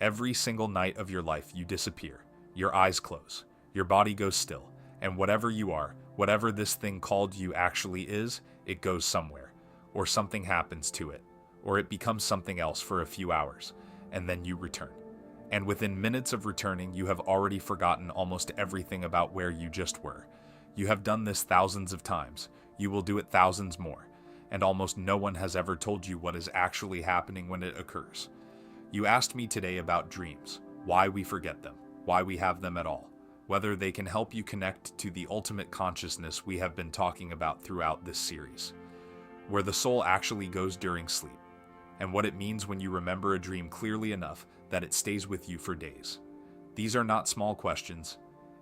Every single night of your life, you disappear. Your eyes close. Your body goes still. And whatever you are, whatever this thing called you actually is, it goes somewhere. Or something happens to it. Or it becomes something else for a few hours. And then you return. And within minutes of returning, you have already forgotten almost everything about where you just were. You have done this thousands of times. You will do it thousands more. And almost no one has ever told you what is actually happening when it occurs. You asked me today about dreams, why we forget them, why we have them at all, whether they can help you connect to the ultimate consciousness we have been talking about throughout this series, where the soul actually goes during sleep, and what it means when you remember a dream clearly enough that it stays with you for days. These are not small questions.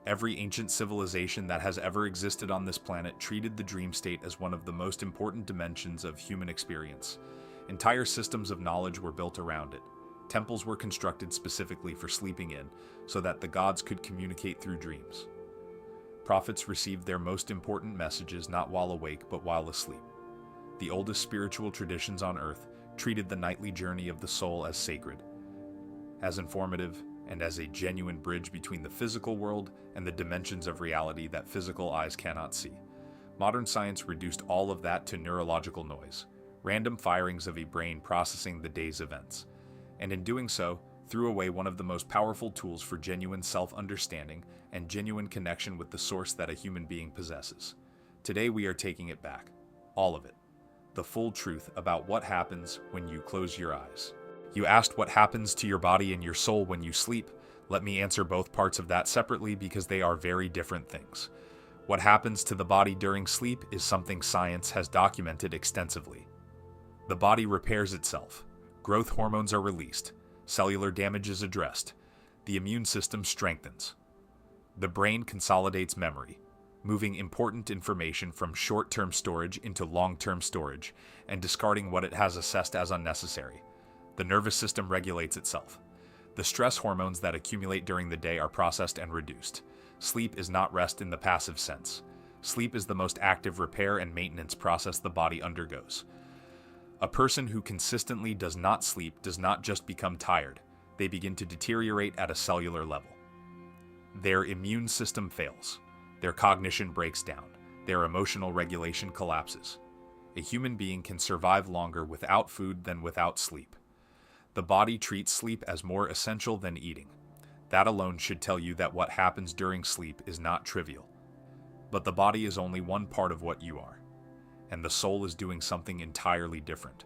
Every ancient civilization that has ever existed on this planet treated the dream state as one of the most important dimensions of human experience. Entire systems of knowledge were built around it. Temples were constructed specifically for sleeping in, so that the gods could communicate through dreams. Prophets received their most important messages not while awake, but while asleep. The oldest spiritual traditions on earth treated the nightly journey of the soul as sacred, as informative, and as a genuine bridge between the physical world and the dimensions of reality that physical eyes cannot see. Modern science reduced all of that to neurological noise, random firings of a brain processing the day's events, and in doing so, threw away one of the most powerful tools for genuine self-understanding and genuine connection with the source that a human being possesses. Today we are taking it back. All of it. The full truth about what happens when you close your eyes. You asked what happens to your body and your soul when you sleep. Let me answer both parts of that separately because they are very different things. What happens to the body during sleep is something science has documented extensively. The body repairs itself. Growth hormones are released. Cellular damage is addressed. The immune system strengthens. The brain consolidates memory, moving important information from short-term storage into long-term storage and discarding what it has assessed as unnecessary. The nervous system regulates itself. The stress hormones that accumulate during the day are processed and reduced. Sleep is not rest in the passive sense. Sleep is the most active repair and maintenance process the body undergoes. A person who consistently does not sleep does not just become tired, they begin to deteriorate at a cellular level. Their immune system fails. Their cognition breaks down. Their emotional regulation collapses. A human being can survive longer without food than without sleep. The body treats sleep as more essential than eating. That alone should tell you that what happens during sleep is not trivial. But the body is only one part of what you are. And the soul is doing something entirely different.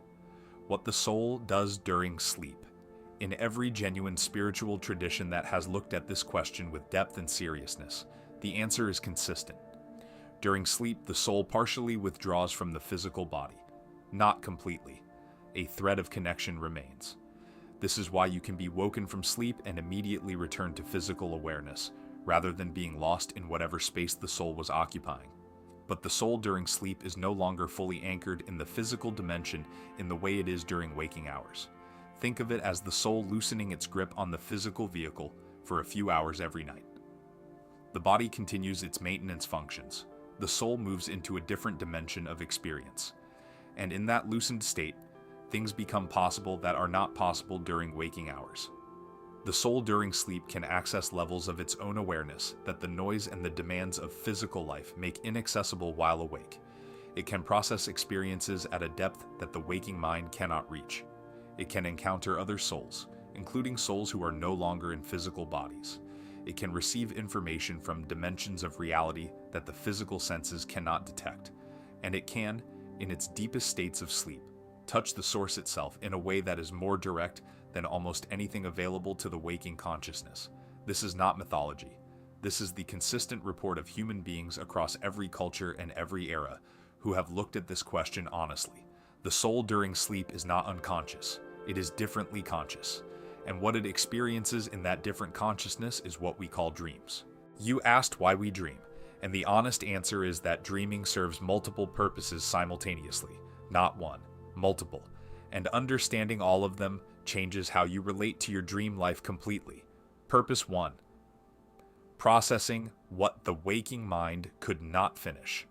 What the soul does during sleep. In every genuine spiritual tradition that has looked at this question with depth and seriousness, the answer is consistent. During sleep, the soul partially withdraws from the physical body. Not completely. A thread of connection remains. This is why you can be woken from sleep and immediately return to physical awareness, rather than being lost in whatever space the soul was occupying. But the soul during sleep is no longer fully anchored in the physical dimension in the way it is during waking hours. Think of it as the soul loosening its grip on the physical vehicle for a few hours every night. The body continues its maintenance functions. The soul moves into a different dimension of experience. And in that loosened state, things become possible that are not possible during waking hours. The soul during sleep can access levels of its own awareness that the noise and the demands of physical life make inaccessible while awake. It can process experiences at a depth that the waking mind cannot reach. It can encounter other souls, including souls who are no longer in physical bodies. It can receive information from dimensions of reality that the physical senses cannot detect. And it can, in its deepest states of sleep, touch the source itself in a way that is more direct than almost anything available to the waking consciousness. This is not mythology. This is the consistent report of human beings across every culture and every era who have looked at this question honestly. The soul during sleep is not unconscious. It is differently conscious. And what it experiences in that different consciousness is what we call dreams. You asked why we dream, and the honest answer is that dreaming serves multiple purposes simultaneously, not one, multiple. And understanding all of them changes how you relate to your dream life completely. Purpose 1. Processing what the waking mind could not finish.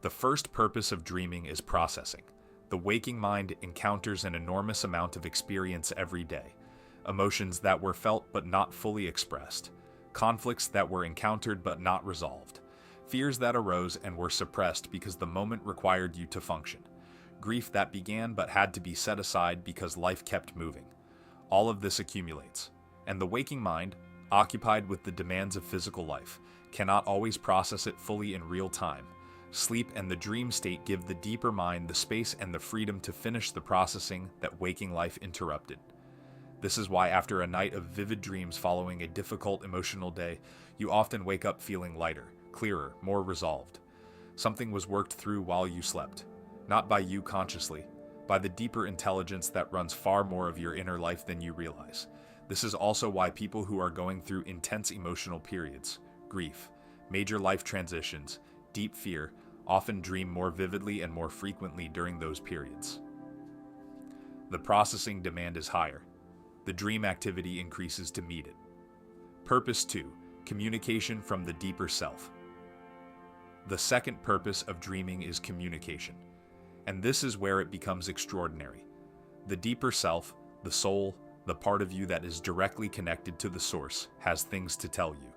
The first purpose of dreaming is processing. The waking mind encounters an enormous amount of experience every day. emotions that were felt but not fully expressed, conflicts that were encountered but not resolved, fears that arose and were suppressed because the moment required you to function, grief that began but had to be set aside because life kept moving. All of this accumulates, and the waking mind, occupied with the demands of physical life, cannot always process it fully in real time. Sleep and the dream state give the deeper mind the space and the freedom to finish the processing that waking life interrupted. This is why after a night of vivid dreams following a difficult emotional day, you often wake up feeling lighter, clearer, more resolved. Something was worked through while you slept, not by you consciously, by the deeper intelligence that runs far more of your inner life than you realize. This is also why people who are going through intense emotional periods, grief, major life transitions, deep fear, often dream more vividly and more frequently during those periods. The processing demand is higher. The dream activity increases to meet it. Purpose 2. Communication from the deeper self. The second purpose of dreaming is communication, and this is where it becomes extraordinary. The deeper self, the soul, the part of you that is directly connected to the source, has things to tell you.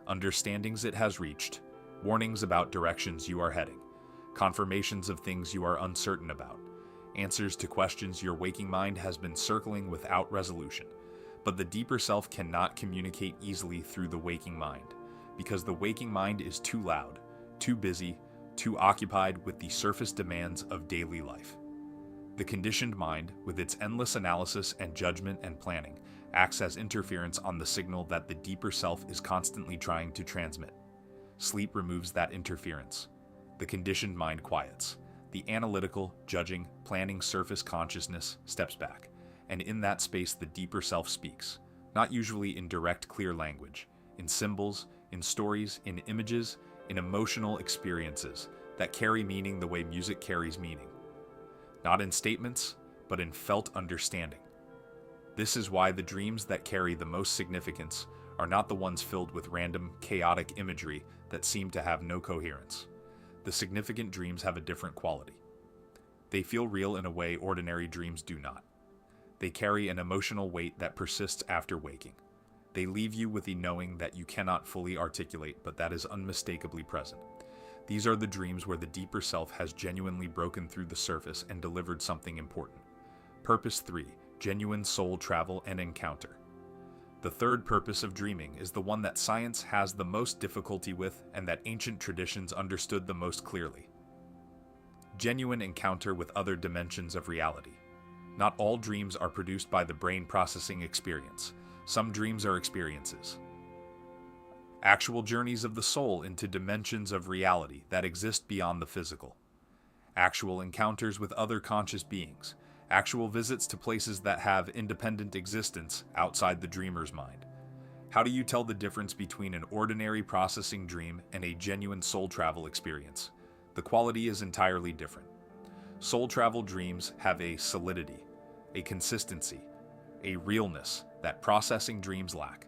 Understandings it has reached, warnings about directions you are heading, confirmations of things you are uncertain about, answers to questions your waking mind has been circling without resolution. But the deeper self cannot communicate easily through the waking mind, because the waking mind is too loud, too busy, too occupied with the surface demands of daily life. The conditioned mind, with its endless analysis and judgment and planning, acts as interference on the signal that the deeper self is constantly trying to transmit. Sleep removes that interference. The conditioned mind quiets. The analytical, judging, planning surface consciousness steps back, and in that space the deeper self speaks, not usually in direct, clear language, in symbols, in stories, in images, in emotional experiences that carry meaning the way music carries meaning. Not in statements, but in felt understanding. This is why the dreams that carry the most significance are not the ones filled with random, chaotic imagery that seem to have no coherence. The significant dreams have a different quality. They feel real in a way ordinary dreams do not. They carry an emotional weight that persists after waking. They leave you with the knowing that you cannot fully articulate, but that is unmistakably present. These are the dreams where the deeper self has genuinely broken through the surface and delivered something important. Purpose 3. Genuine soul travel and encounter. The third purpose of dreaming is the one that science has the most difficulty with and that ancient traditions understood the most clearly. Genuine encounter with other dimensions of reality. Not all dreams are produced by the brain processing experience. Some dreams are experiences. Actual journeys of the soul into dimensions of reality that exist beyond the physical. Actual encounters with other conscious beings. Actual visits to places that have independent existence outside the dreamer's mind. How do you tell the difference between an ordinary processing dream and a genuine soul travel experience? The quality is entirely different. Soul travel dreams have a solidity, a consistency, a realness that processing dreams lack.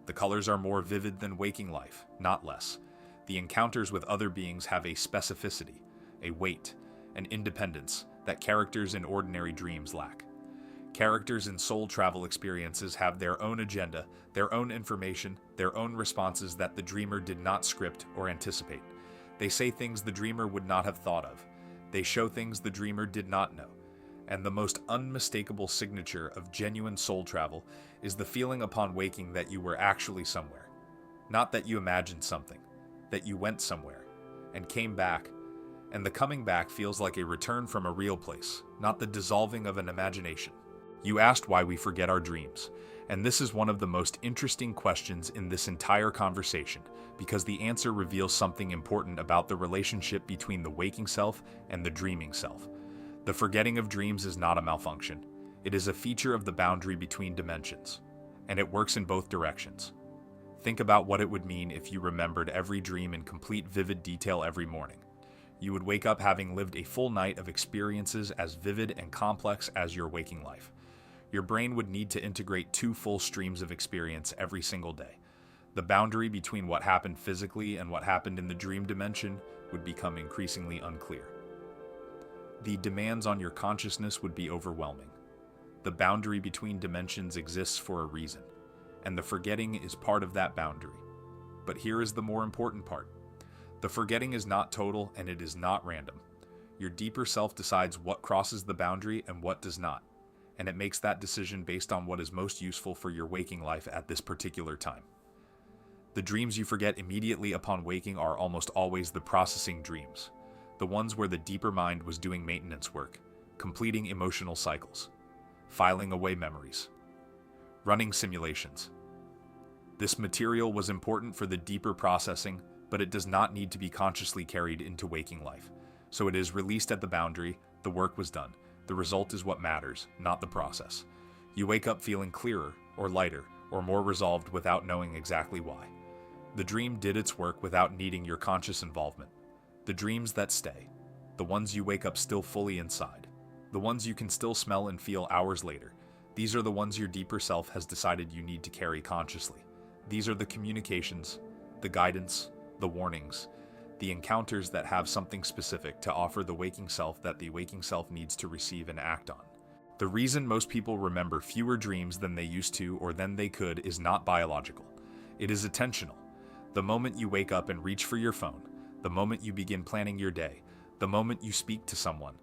The colors are more vivid than waking life, not less. The encounters with other beings have a specificity, a weight, an independence that characters in ordinary dreams lack. Characters in soul travel experiences have their own agenda, their own information, their own responses that the dreamer did not script or anticipate. They say things the dreamer would not have thought of. They show things the dreamer did not know. And the most unmistakable signature of genuine soul travel is the feeling upon waking that you were actually somewhere. Not that you imagined something, that you went somewhere and came back, and the coming back feels like a return from a real place, not the dissolving of an imagination. You asked why we forget our dreams, and this is one of the most interesting questions in this entire conversation, because the answer reveals something important about the relationship between the waking self and the dreaming self. The forgetting of dreams is not a malfunction. It is a feature of the boundary between dimensions, and it works in both directions. Think about what it would mean if you remembered every dream in complete vivid detail every morning. You would wake up having lived a full night of experiences as vivid and complex as your waking life. Your brain would need to integrate 2 full streams of experience every single day. The boundary between what happened physically and what happened in the dream dimension would become increasingly unclear. The demands on your consciousness would be overwhelming. The boundary between dimensions exists for a reason, and the forgetting is part of that boundary. But here is the more important part. The forgetting is not total and it is not random. Your deeper self decides what crosses the boundary and what does not, and it makes that decision based on what is most useful for your waking life at this particular time. The dreams you forget immediately upon waking are almost always the processing dreams, the ones where the deeper mind was doing maintenance work, completing emotional cycles, filing away memories, running simulations. This material was important for the deeper processing, but it does not need to be consciously carried into waking life. So it is released at the boundary, the work was done. The result is what matters, not the process. You wake up feeling clearer, or lighter, or more resolved without knowing exactly why. The dream did its work without needing your conscious involvement. The dreams that stay, the ones you wake up still fully inside, the ones you can still smell and feel hours later, these are the ones your deeper self has decided you need to carry consciously. These are the communications, the guidance, the warnings, the encounters that have something specific to offer the waking self that the waking self needs to receive and act on. The reason most people remember fewer dreams than they used to or than they could is not biological. It is attentional. The moment you wake up and reach for your phone, the moment you begin planning your day, the moment you speak to someone,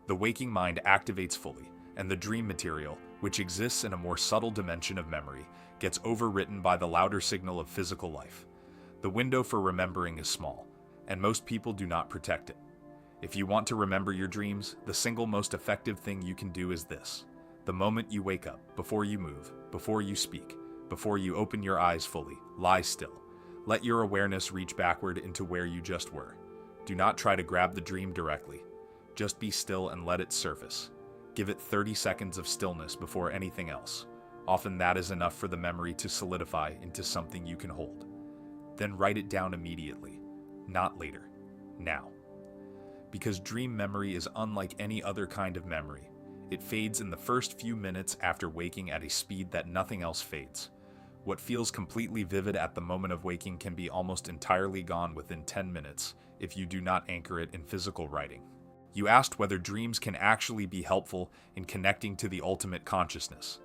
the waking mind activates fully, and the dream material, which exists in a more subtle dimension of memory, gets overwritten by the louder signal of physical life. The window for remembering is small, and most people do not protect it. If you want to remember your dreams, the single most effective thing you can do is this. The moment you wake up, before you move, before you speak, before you open your eyes fully, lie still. Let your awareness reach backward into where you just were. Do not try to grab the dream directly. Just be still and let it surface. Give it 30 seconds of stillness before anything else. Often that is enough for the memory to solidify into something you can hold. Then write it down immediately, not later, now. Because dream memory is unlike any other kind of memory. It fades in the first few minutes after waking at a speed that nothing else fades. What feels completely vivid at the moment of waking can be almost entirely gone within 10 minutes if you do not anchor it in physical writing. You asked whether dreams can actually be helpful in connecting to the ultimate consciousness.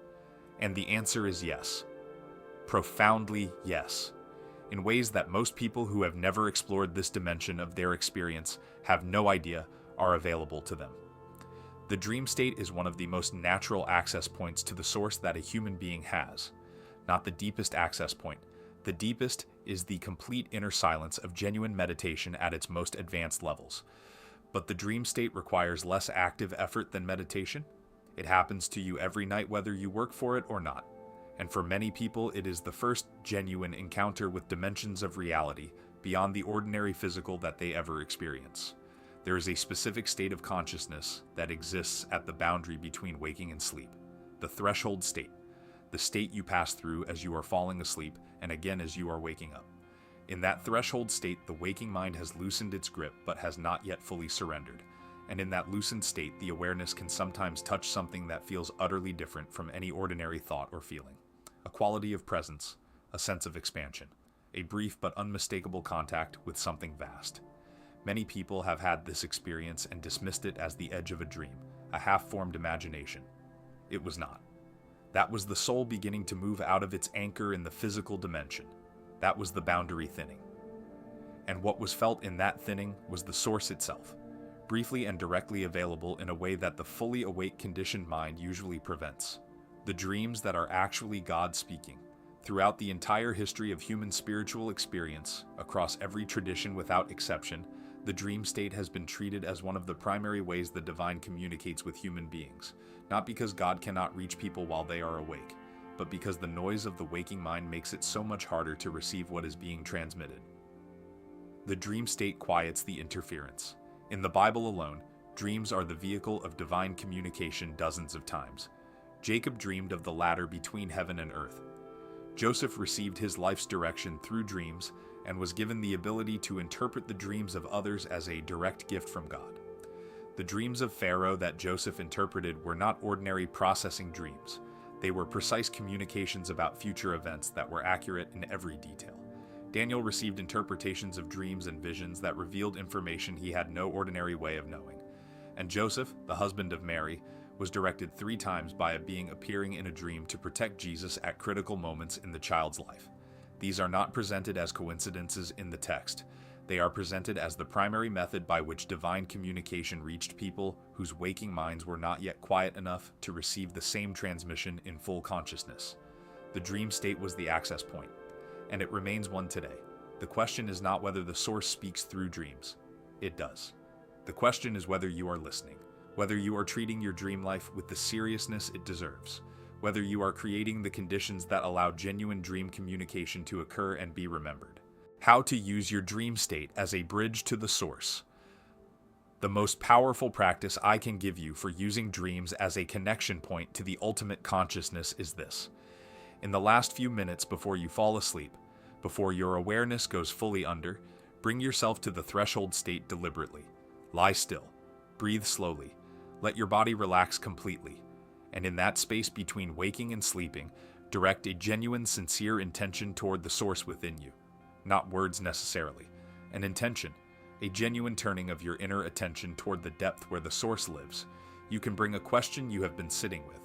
And the answer is yes. Profoundly yes. In ways that most people who have never explored this dimension of their experience have no idea are available to them. The dream state is one of the most natural access points to the source that a human being has. Not the deepest access point. The deepest is the complete inner silence of genuine meditation at its most advanced levels. But the dream state requires less active effort than meditation. It happens to you every night whether you work for it or not. And for many people, it is the first genuine encounter with dimensions of reality beyond the ordinary physical that they ever experience. There is a specific state of consciousness that exists at the boundary between waking and sleep, the threshold state, the state you pass through as you are falling asleep and again as you are waking up. In that threshold state, the waking mind has loosened its grip but has not yet fully surrendered. And in that loosened state, the awareness can sometimes touch something that feels utterly different from any ordinary thought or feeling. A quality of presence, a sense of expansion, a brief but unmistakable contact with something vast. Many people have had this experience and dismissed it as the edge of a dream, a half-formed imagination. It was not. That was the soul beginning to move out of its anchor in the physical dimension. That was the boundary thinning. And what was felt in that thinning was the source itself, briefly and directly available in a way that the fully awake conditioned mind usually prevents. The dreams that are actually God speaking. Throughout the entire history of human spiritual experience, across every tradition without exception, the dream state has been treated as one of the primary ways the divine communicates with human beings, not because God cannot reach people while they are awake, but because the noise of the waking mind makes it so much harder to receive what is being transmitted. The dream state quiets the interference. In the Bible alone, dreams are the vehicle of divine communication dozens of times. Jacob dreamed of the ladder between heaven and earth. Joseph received his life's direction through dreams and was given the ability to interpret the dreams of others as a direct gift from God. The dreams of Pharaoh that Joseph interpreted were not ordinary processing dreams. They were precise communications about future events that were accurate in every detail. Daniel received interpretations of dreams and visions that revealed information he had no ordinary way of knowing. And Joseph, the husband of Mary, was directed 3 times by a being appearing in a dream to protect Jesus at critical moments in the child's life. These are not presented as coincidences in the text. They are presented as the primary method by which divine communication reached people whose waking minds were not yet quiet enough to receive the same transmission in full consciousness. The dream state was the access point, and it remains one today. The question is not whether the source speaks through dreams. It does. The question is whether you are listening, whether you are treating your dream life with the seriousness it deserves, whether you are creating the conditions that allow genuine dream communication to occur and be remembered. How to use your dream state as a bridge to the source. The most powerful practice I can give you for using dreams as a connection point to the ultimate consciousness is this. In the last few minutes before you fall asleep, before your awareness goes fully under, bring yourself to the threshold state deliberately. Lie still. Breathe slowly. Let your body relax completely. And in that space between waking and sleeping, direct a genuine, sincere intention toward the source within you. Not words necessarily. An intention, a genuine turning of your inner attention toward the depth where the source lives. You can bring a question you have been sitting with.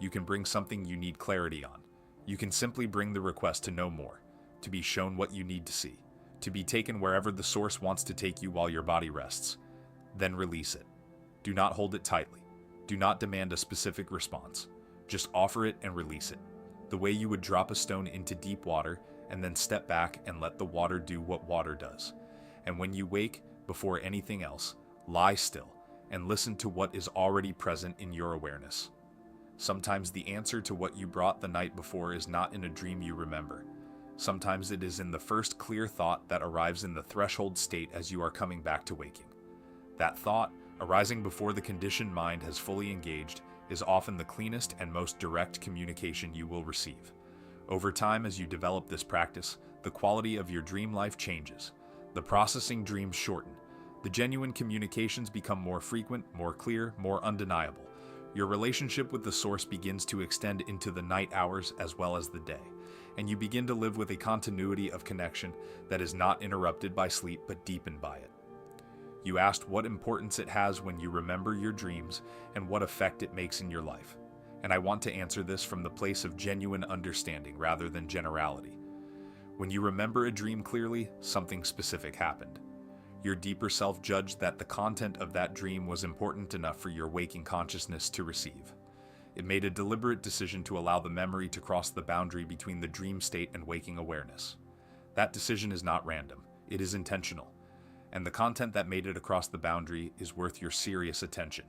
You can bring something you need clarity on. You can simply bring the request to know more, to be shown what you need to see, to be taken wherever the source wants to take you while your body rests. Then release it. Do not hold it tightly. Do not demand a specific response. Just offer it and release it. The way you would drop a stone into deep water and then step back and let the water do what water does. And when you wake, before anything else, lie still and listen to what is already present in your awareness. Sometimes the answer to what you brought the night before is not in a dream you remember. Sometimes it is in the first clear thought that arrives in the threshold state as you are coming back to waking. That thought, arising before the conditioned mind has fully engaged, is often the cleanest and most direct communication you will receive. Over time, as you develop this practice, the quality of your dream life changes. The processing dreams shorten. The genuine communications become more frequent, more clear, more undeniable. Your relationship with the source begins to extend into the night hours as well as the day, and you begin to live with a continuity of connection that is not interrupted by sleep but deepened by it. You asked what importance it has when you remember your dreams and what effect it makes in your life. And I want to answer this from the place of genuine understanding rather than generality. When you remember a dream clearly, something specific happened. Your deeper self judged that the content of that dream was important enough for your waking consciousness to receive. It made a deliberate decision to allow the memory to cross the boundary between the dream state and waking awareness. That decision is not random, it is intentional. And the content that made it across the boundary is worth your serious attention.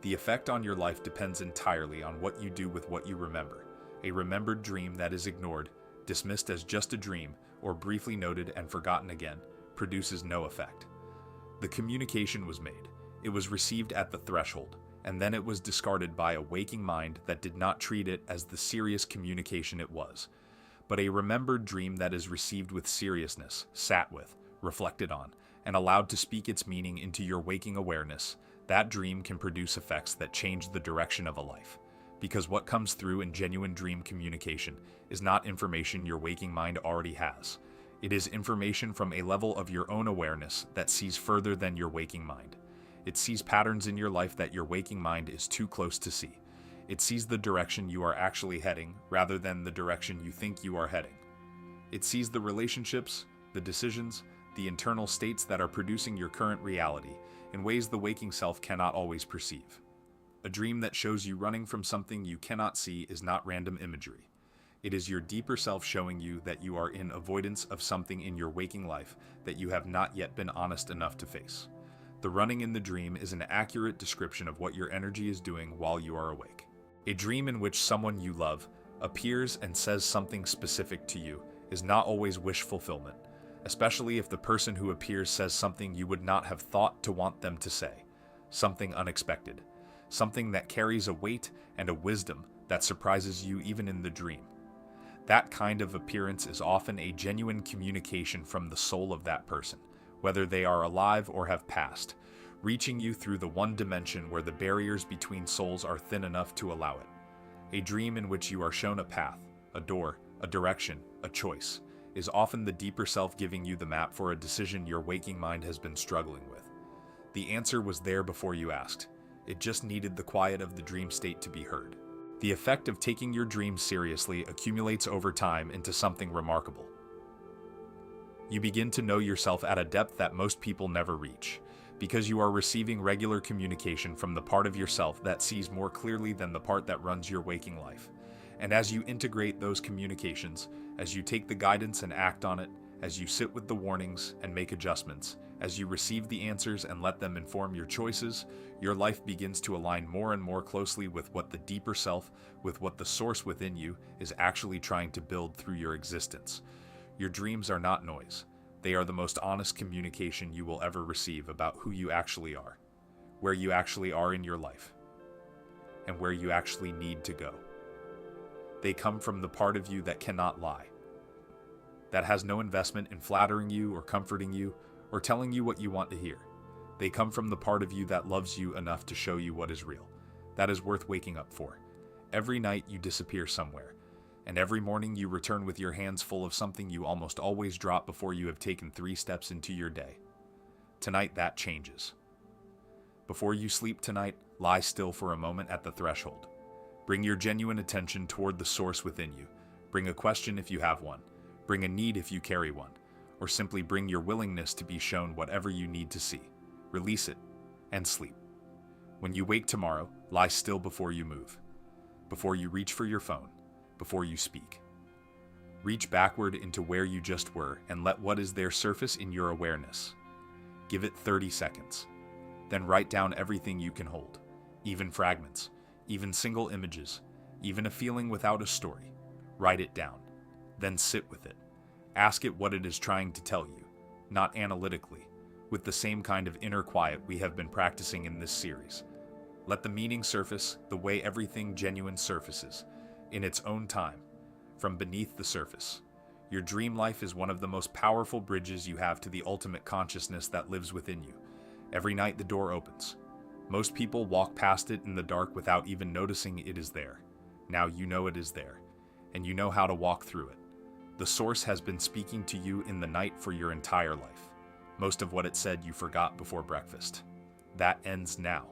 The effect on your life depends entirely on what you do with what you remember. A remembered dream that is ignored, dismissed as just a dream, or briefly noted and forgotten again, produces no effect. The communication was made. It was received at the threshold, and then it was discarded by a waking mind that did not treat it as the serious communication it was. But a remembered dream that is received with seriousness, sat with, reflected on, and allowed to speak its meaning into your waking awareness, that dream can produce effects that change the direction of a life. Because what comes through in genuine dream communication is not information your waking mind already has. It is information from a level of your own awareness that sees further than your waking mind. It sees patterns in your life that your waking mind is too close to see. It sees the direction you are actually heading rather than the direction you think you are heading. It sees the relationships, the decisions, the internal states that are producing your current reality in ways the waking self cannot always perceive. A dream that shows you running from something you cannot see is not random imagery. It is your deeper self showing you that you are in avoidance of something in your waking life that you have not yet been honest enough to face. The running in the dream is an accurate description of what your energy is doing while you are awake. A dream in which someone you love appears and says something specific to you is not always wish fulfillment, especially if the person who appears says something you would not have thought to want them to say, something unexpected, something that carries a weight and a wisdom that surprises you even in the dream. That kind of appearance is often a genuine communication from the soul of that person, whether they are alive or have passed, reaching you through the one dimension where the barriers between souls are thin enough to allow it. A dream in which you are shown a path, a door, a direction, a choice, is often the deeper self giving you the map for a decision your waking mind has been struggling with. The answer was there before you asked. It just needed the quiet of the dream state to be heard. The effect of taking your dreams seriously accumulates over time into something remarkable. You begin to know yourself at a depth that most people never reach, because you are receiving regular communication from the part of yourself that sees more clearly than the part that runs your waking life. And as you integrate those communications, as you take the guidance and act on it, as you sit with the warnings and make adjustments, as you receive the answers and let them inform your choices, your life begins to align more and more closely with what the deeper self, with what the source within you is actually trying to build through your existence. Your dreams are not noise. They are the most honest communication you will ever receive about who you actually are, where you actually are in your life, and where you actually need to go. They come from the part of you that cannot lie, that has no investment in flattering you or comforting you or telling you what you want to hear. They come from the part of you that loves you enough to show you what is real, that is worth waking up for. Every night you disappear somewhere, and every morning you return with your hands full of something you almost always drop before you have taken 3 steps into your day. Tonight that changes. Before you sleep tonight, lie still for a moment at the threshold. Bring your genuine attention toward the source within you. Bring a question if you have one. Bring a need if you carry one. Or simply bring your willingness to be shown whatever you need to see. Release it, and sleep. When you wake tomorrow, lie still before you move. Before you reach for your phone. Before you speak. Reach backward into where you just were and let what is there surface in your awareness. Give it 30 seconds. Then write down everything you can hold, even fragments, even single images, even a feeling without a story. Write it down. Then sit with it. Ask it what it is trying to tell you, not analytically, with the same kind of inner quiet we have been practicing in this series. Let the meaning surface the way everything genuine surfaces, in its own time, from beneath the surface. Your dream life is one of the most powerful bridges you have to the ultimate consciousness that lives within you. Every night the door opens. Most people walk past it in the dark without even noticing it is there. Now you know it is there, and you know how to walk through it. The source has been speaking to you in the night for your entire life. Most of what it said you forgot before breakfast. That ends now.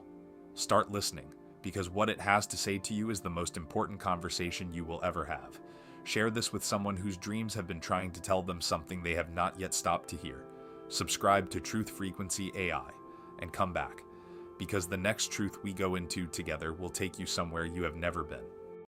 Start listening, because what it has to say to you is the most important conversation you will ever have. Share this with someone whose dreams have been trying to tell them something they have not yet stopped to hear. Subscribe to Truth Frequency AI and come back, because the next truth we go into together will take you somewhere you have never been.